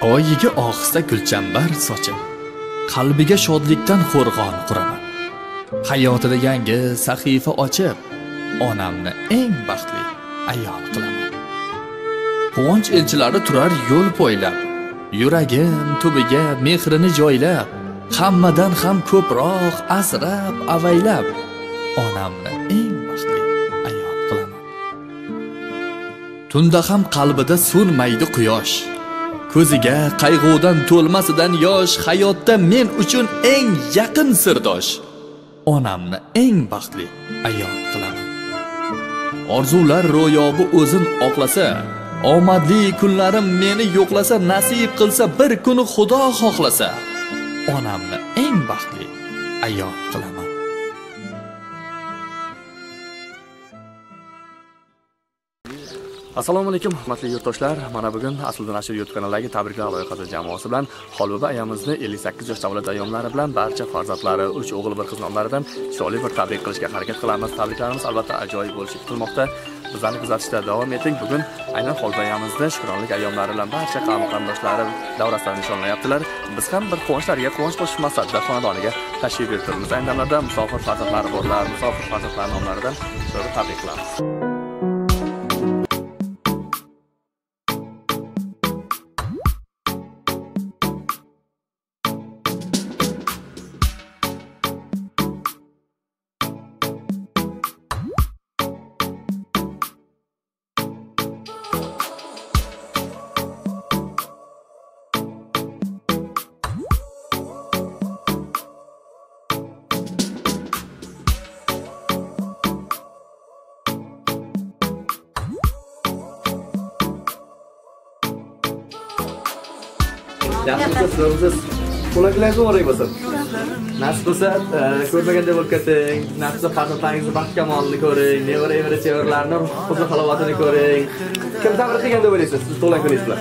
Oyiga ohista gulchambar sochib, qalbiga shodlikdan qo'rg'on quraman. Hayotida yangi sahifa ochib, onamni eng baxtli ayol qilaman. Quvonch elchilari turar yo'l poylab, yuragim tubiga mehrini joylab, hammadan ham ko'proq asrab avaylab, onamni eng baxtli ayol qilaman. Tunda ham qalbida so'nmaydi quyosh, ko'ziga qayg'udan to'lmasidan yosh, hayotda men uchun eng yaqin sirdosh, onamni eng baxtli ayol qilaman. Orzular ro'yobi o'zin oqlasa, omadli kunlarim meni yo'qlasa, nasib qilsa bir kuni Xudo xohlasa, onamni eng baxtli ayol qilaman. Assalomu alaykum hurmatli yurtdoshlar. Mana bugun Asliddin Ashur YouTube kanalidagi tabriklar loyihasi jamoasi bilan Xolbuba ayamizni 58 yosh davlat ayyomlari bilan barcha farzandlari 3 o'g'il bir qiz nomlaridan chiroyli bir tabrik qilishga harakat qilamiz. Tabriklarimiz albatta ajoyib bo'lishi kutilmoqda. Bizlarni kuzatishda davom eting. Bugun aynan Xolbuba ayamizni shukronlik ayyomlari bilan barcha qavm-qarindoshlari davrasida nishonlayaptilar. Biz ham bir quvonchlarga quvonch qo'shish maqsadida xonadoniga tashrif buyurtirmiz. Ayni damlarda musofir farzandlari borlar, musofir farzandlar nomlaridan chiroyli tabrik qilamiz. Yaxshisiz, qo'laklarga o'ray bo'lsin. Nasib bo'lsa, ko'rmaganda bo'lib keting. Nasib bo'lsa, farzandlaringizni baxt kamolini ko'ring, nevara chevarlarni huzur halovatini ko'ring. Kim tabrik qilganda bo'laysiz, siz to'lan kuningiz bilan.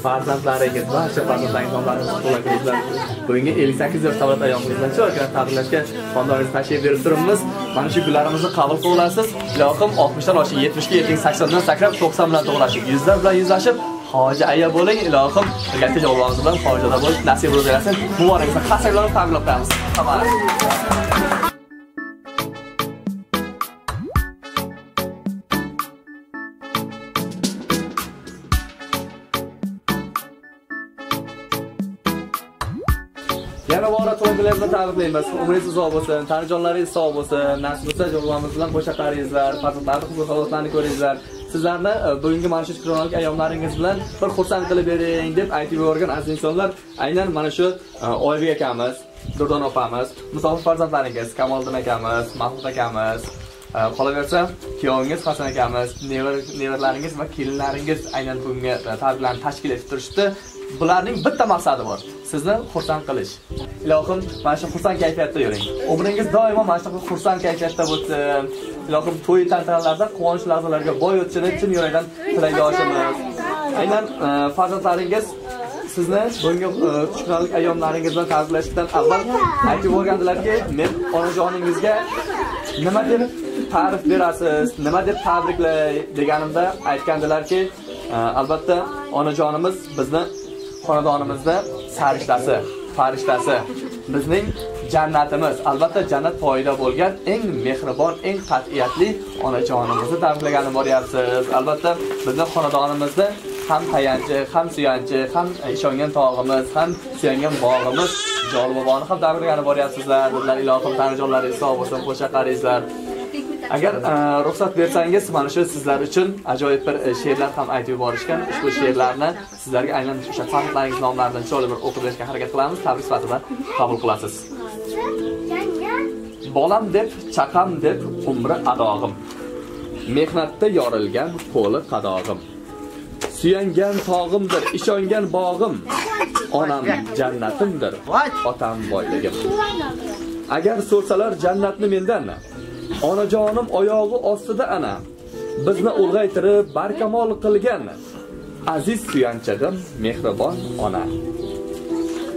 Farzandlaringiz, barcha farzandlaringiz nomlarini to'lan kuningiz bilan. Bugungi 58 yosh davlat ayyomimizdan chiroyli tabriklashga xonadoningizga tashrif buyurib turibmiz. Mana shu gullarimizni qabul qilib olasiz. Ilohim 60 dan oshing, 70 ga yeting, 80 dan sakrab, 90 bilan to'g'rashing, 100 dan bilan yuzlashib hoji aya bo'ling. Ilohim birgalikda javoblarimiz bilan hojida bo'lish nasib bo'laversin. Muborak bo'lsin. Qasaklarini tabriklab qo'yamiz. Tamam. Yana bora to'ylarni tabriklaymiz. Umringiz uzoq bo'lsin, tanijonlaringiz sog' bo'lsin. Nasib bo'lsa javoblarimiz bilan bo'shaqaringizlar, farzandlarni huzur halovatlarini ko'ringizlar. Sizlarni bugungi mana shu shukronalik ayyomlaringiz bilan bir xursand qilib bering deb aytib yuborgan aziz insonlar aynan mana shu Oybek akamiz, Durdon opamiz, musofir farzandlaringiz, Kamoliddin akamiz, Mahmud akamiz, qolaversa kuyovingiz Hasan akamiz, nevaralaringiz va kelinlaringiz aynan bunga tabriklarni tashkil etib turishdi. Bularning bitta maqsadi bor. Sizni xursand qilish. Ilohim mana shu xursand kayfiyatda yuring. Umringiz doimo mana shu xursand kayfiyatda bo'lsin. Ilohim to'y tantanalarda quvonch lahzalarga boy o'tishini chin yurakdan tilakdoshimiz. Aynan farzandlaringiz sizni bunga shukronalik ayyomlaringiz bilan tabriklashdan avval aytib o'rgandilarki, men onajoningizga nima deb ta'rif berasiz, nima deb tabriklay deganimda aytgandilarki, albatta onajonimiz bizni xonadonimizda farishtasi, bizning jannatimiz. Albatta jannat poyida bo'lgan eng mehribon, eng qat'iyatli onajonimizni tabriklagani boryapsiz. Albatta bizning xonadonimizda ham tayanchi, ham suyanchi, ham ishongan tog'imiz, ham suyangan bog'imiz Joliboboni ham tabriklagani boryapsizlar. Bizlar ilohim tanijonlaringiz sog' bo'lsin, qo'shaqaringizlar. Agar ruxsat bersangiz, mana shu sizlar uchun ajoyib bir she'rlar ham aytib yuborishgan. Ushbu she'rlarni sizlarga aynan o'sha farzandlaringiz nomlaridan chiroyli bir o'qib berishga harakat qilamiz. Tabrik sifatida qabul qilasiz. Bolam deb, chaqam deb umri adog'im, mehnatda yorilgan qo'li qadog'im, suyangan tog'imdir, ishongan bog'im, onam jannatimdir, otam boyligim. Agar so'rsalar jannatni mendan, onajonim oyog'i ostida ana, bizni ulg'aytirib barkamol qilgan aziz suyanchadim mehribon ona.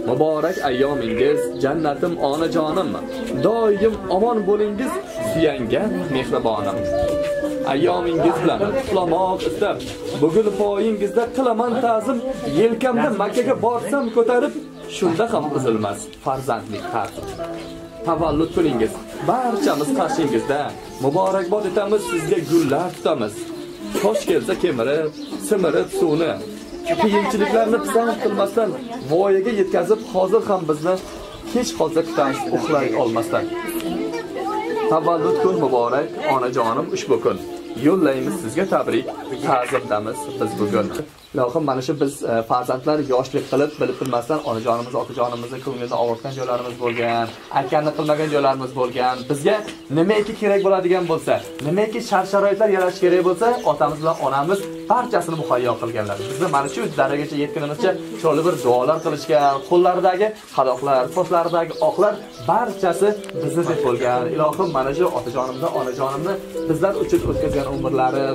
Muborak ayyomingiz, jannatim onajonim, doim omon bo'lingiz suyangan mehribonim. ayyomingiz bilan qutlamoq istab, bugun poyingizda qilaman ta'zim, yelkamda Makkaga borsam ko'tarib, shunda ham uzilmas farzandlik qarzim. Tavallud kuningiz barchamiz qarshingizda, muborakbod etamiz sizga gullar tutamiz. Tosh kelsa kemirib, simirib suvni, qiyinchiliklarni pisand qilmasdan voyaga yetkazib, hozir ham bizni kech qolsa kutamiz uxlay olmasdan. Tavallud kun muborak, onajonim ushbu kun. Yo'llaymiz sizga tabrik, ta'zimdamiz biz bugun. Ilohim, mana shu biz farzandlar yoshlik qilib, bilib bilmasdan onajonimiz, otajonimizni ko'nglida og'ritgan joylarimiz bo'lgan, aytganini qilmagan joylarimiz bo'lgan. Bizga nimaiki kerak bo'ladigan bo'lsa, nimaiki shart-sharoitlar yaratish kerak bo'lsa, otamiz bilan onamiz barchasini muhayyo qilganlar. Bizni mana shu darajaga yetganimizcha chiroyli bir duolar qilishgan, qo'llaridagi qadoqlar, sochlaridagi oqlar barchasi biznidek bo'lgan. Ilohim, mana shu otajonimni, onajonimni bizlar uchun o'tkazgan umrlari,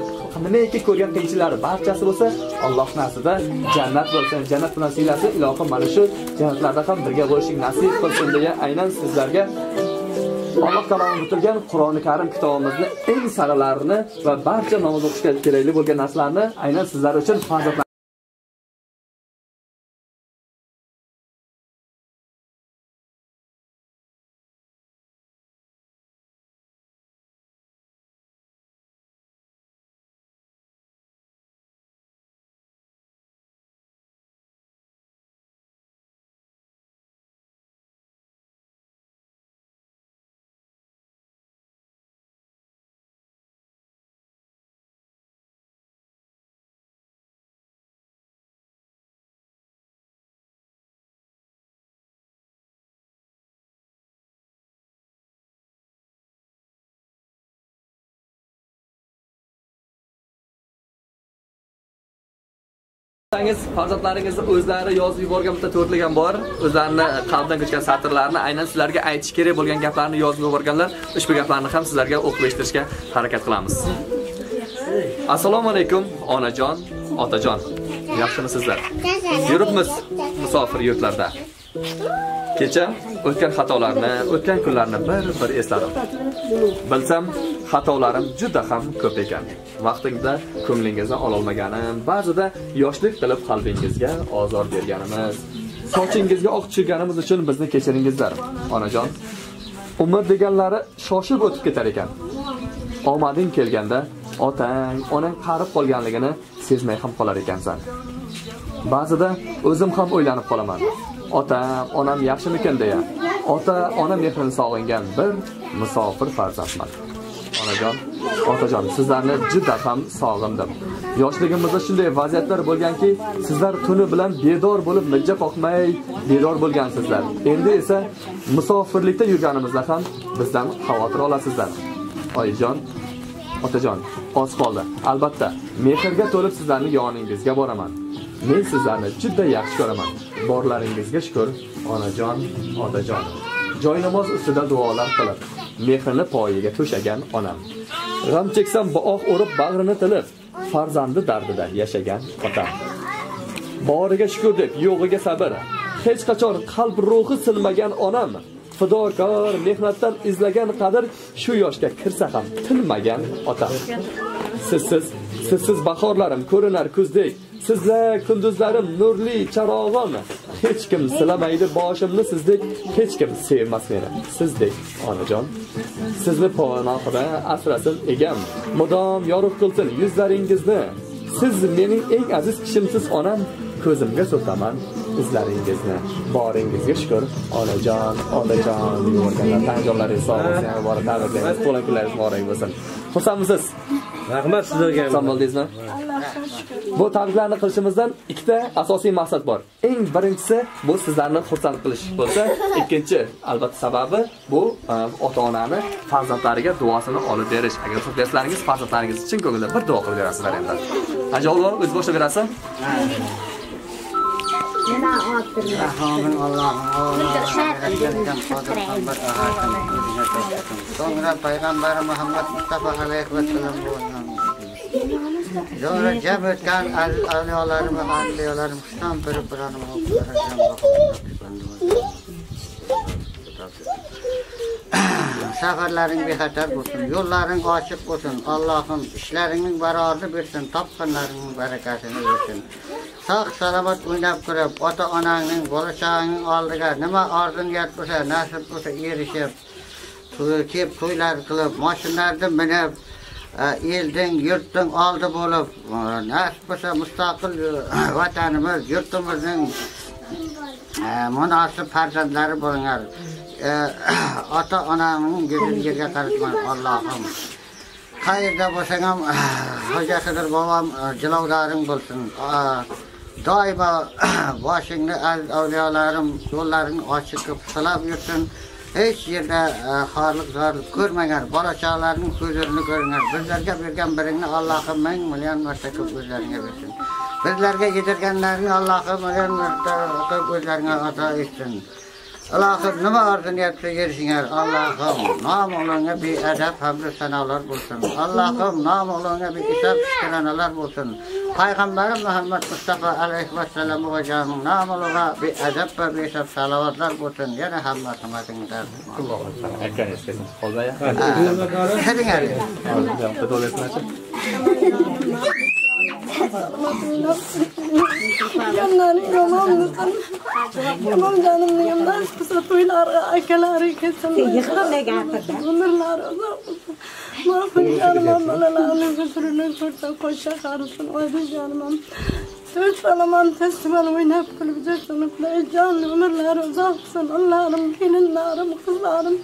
nimaiki ko'rgan qiyinchiliklari barchasi bo'lsa, Alloh nasida jannat bo'lsin, jannat bilan siylasin. Ilohim, mana shu jannatlarda ham birga bo'lishing nasib qilsin deya aynan sizlarga Alloh taoloning bitirgan Qur'oni Karim kitobimizni eng saralarini va barcha namoz o'qishga kerakli bo'lgan narsalarni aynan sizlar uchun farzandlar farzandlaringizni o'zlari yozib yuborgan bitta to'rtlagan bor, o'zlarini qalbdan kechgan satrlarni aynan sizlarga aytish kerak bo'lgan gaplarni yozib yuborganlar. Ushbu gaplarni ham sizlarga o'qib eshittirishga harakat qilamiz. Assalomu alaykum onajon, otajon. Yaxshimisizlar? Yuribmiz musofir yurtlarda. Kecha o'tgan xatolarni, o'tgan kunlarni bir esladim. Bilsam, xatolarim juda ham ko'p ekan. Vaqtingda ko'nglingizni ololmaganim, ba'zida yoshlik qilib qalbingizga ozor berganimiz, sochingizga oq tushirganimiz uchun bizni kechiringizlar, onajon. Umr deganlari shoshib o'tib ketar ekan. Omading kelganda otang, onang qarib qolganligini sezmay ham qolar ekansan. Ba'zida o'zim ham o'ylanib qolaman. Otam, onam yaxshimikin deya, ota-ona mehrini sog'ingan bir musofir farzandman. Onajon, otajon, sizlarni juda ham sog'indim. Yoshligimizda shunday vaziyatlar bo'lganki, sizlar tuni bilan bedor bo'lib, mijja qoqmay bedor bo'lgansizlar. Endi esa musofirlikda yurganimizda ham bizdan xavotir olasizlar. Oyijon, otajon, oz qoldi. Albatta, mehrga to'lib sizlarning yoningizga boraman. Men sizlarni juda yaxshi ko'raman. Borlaringizga shukr, onajon, otajon. Joy namoz ustida duolar qilib, mehrini poyiga to'shagan onam. G'am cheksam bo'oq o'rib bag'rini tilib, farzandi dardida yashagan otam. Boriga shukr deb, yo'g'iga sabr. Hech qachon qalb ruhi silmagan onam. Fidokor, mehnatdan izlagan qadr shu yoshga kirsa ham tinmagan otam. Sizsiz bahorlarim ko'rinar kuzdek. Sizlar kunduzlarim nurli charog'on. Hech kim silamaydi boshimni sizdek, hech kim sevmas meni sizdek onajon. Sizni panohida asrasin egam, mudom yorug' qilsin yuzlaringizni. Siz mening eng aziz kishimsiz onam, ko'zimga so'taman izlaringizni. Boringizga shukr, onajon, otajon deyorganlar. Tanjonlaringiz sog' bo'lsin, muborak tabriklaymiz. Qo'lan kunlaringiz muborak bo'lsin. Xursandmisiz? Rahmat sizlarga. Xursand bo'ldingizmi? Bu tabriklarni qilishimizdan ikkita asosiy maqsad bor. Eng birinchisi bu sizlarni xursand qilish bo'lsa, ikkinchi albatta sababi bu ota-onani farzandlariga duosini olib berish. Agar xohlasangiz farzandlaringiz chin ko'ngildan bir duo qilib berasizlar endi. Ajablo o'z boshlab berasiz? Sonra Peygamber Muhammed Mustafa Aleyhi ve Sellem sonra cem etken aliyalarımı, aliyalarımı kıstan biri buranımı safarlaring bexatar bo'lsin, yo'llaring ochiq bo'lsin. Allohim ishlaringning barorini bersin, topganlaringning barakasini bersin. Sog' salomat o'ynab ko'rib, ota-onangning, bola-chaqangning oldiga nima orzu-niyat bo'lsa, nasib bo'lsa erishib, kelib to'ylar qilib, mashinalarda minib, elding, yurtning oldi bo'lib, nasib bo'lsa mustaqil vatanimiz, yurtimizning munosib farzandlari bo'linglar. Ota-onamning ko'zini yerga qaratmang Allohim. Qayerda bo'lsang ham Xo'ja Qidir bobom jilovlaring bo'lsin. Doimo boshingni avliyolarim yo'llarini ochiq qilib salab yursin. Hech yerda xorliq zorlik ko'rmagan bola-chaqalarning ko'zlarini ko'ringlar. Bizlarga bergan biringni Allohim ming million marta ko'p o'zlariga bersin. Bizlarga yedirganlarni Allohim million marta ko'p o'zlariga ato etsin. Allohim nima orzu-niyatga erishinglar. Allohim nomingga beadab hamd sanolar bo'lsin. Allohim nomingga behisob shukronalar bo'lsin. Payg'ambarim Muhammad Mustafa alayhi vasallam vajaning nomingga beadab va behisob salovatlar bo'lsin. Yana hamma xizmatingizlar. Allohu akbar. Aytganingiz kelsin. Qo'lbaya. Kelingar. Yaman canımın yanından kısa toylarga akaları kesin. Yıkılmaya getirdi. Bunlarla mahfın canımın balalarının götürünü kursa koşa karısın. Oydu canımın. Söz salaman teslimen oynayıp kulübeceksin. Can ömürleri uzaksın. Allah'ım, gelinlerim, kızlarım.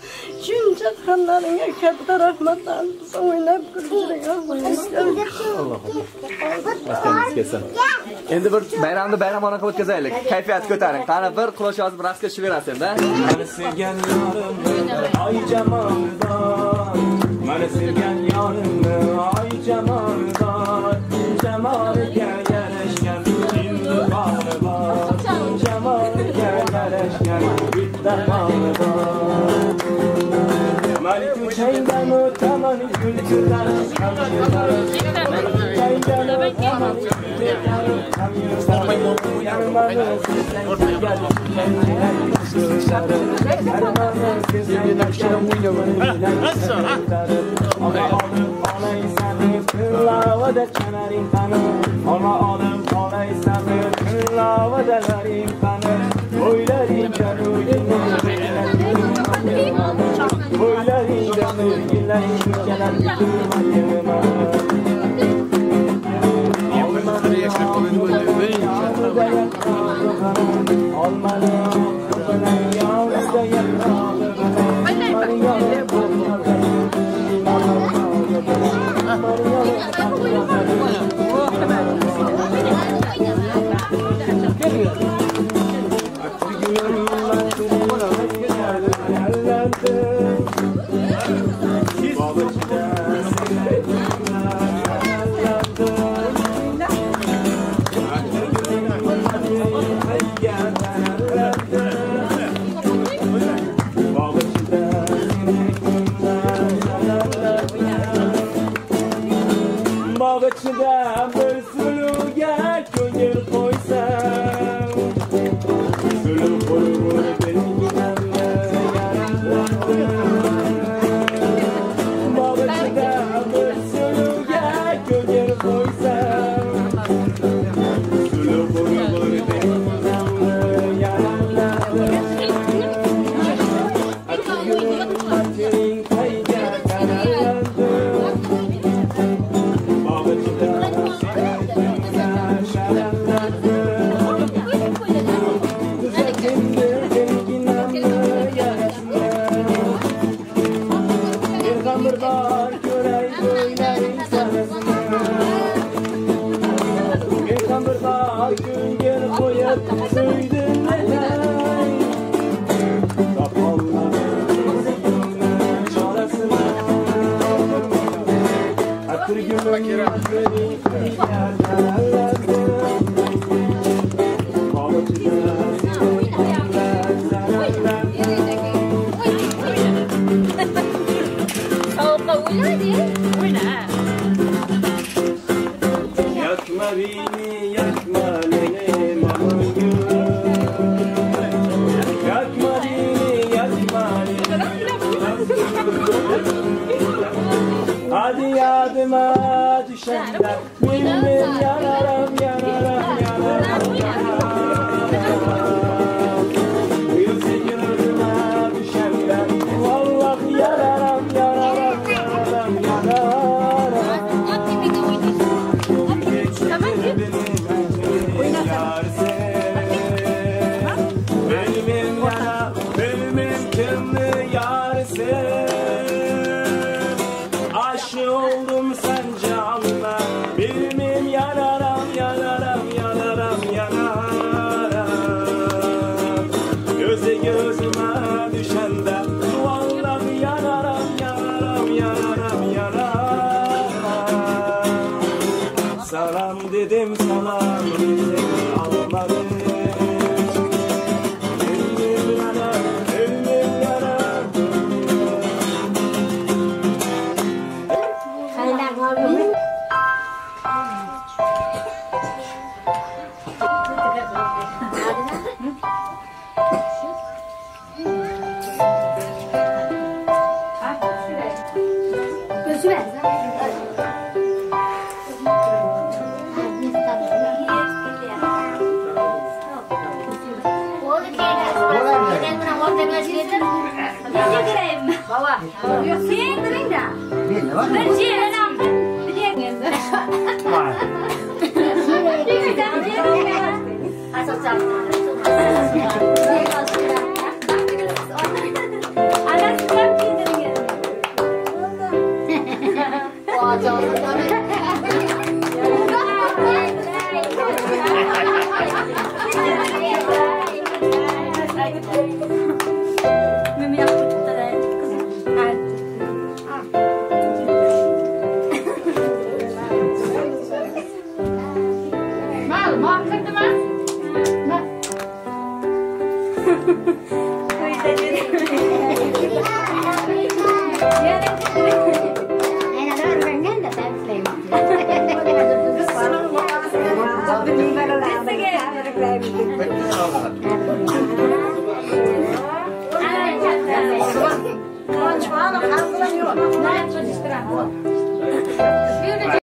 Şunca kanların yakette rahmetler. Oynayıp kulübeceksin. Endi bir bayramni bayramona qilib o'tkazaylik. Kayfiyat ko'taring. Qani bir quloch yozib raqsga tushiraverasizda. Meni sevgan yorimni ay jamolidan, meni sevgan yorimni ay jamolidan, jamoliga yarashgan yildizlari bor, jamoliga yarashgan yildizlari bor. Meni ko'changdan o'taman gulchidan, Bağçıda bir suluga ko'ngil qo'ysam, sulul qo'yur belginamni yaralandim. Bağçıda bir suluga ko'ngil qo'ysam, sulul qo'yur belginamni yaralandim. Atgulning qayga qaralandim. salam almadı. Baba, sen kering dah. Berji enam. Dia ngenda. Asal sama. Anak siap kita ni. Wah, jauh. Mimi aku cerita Mal, mau kerja mas? Nah.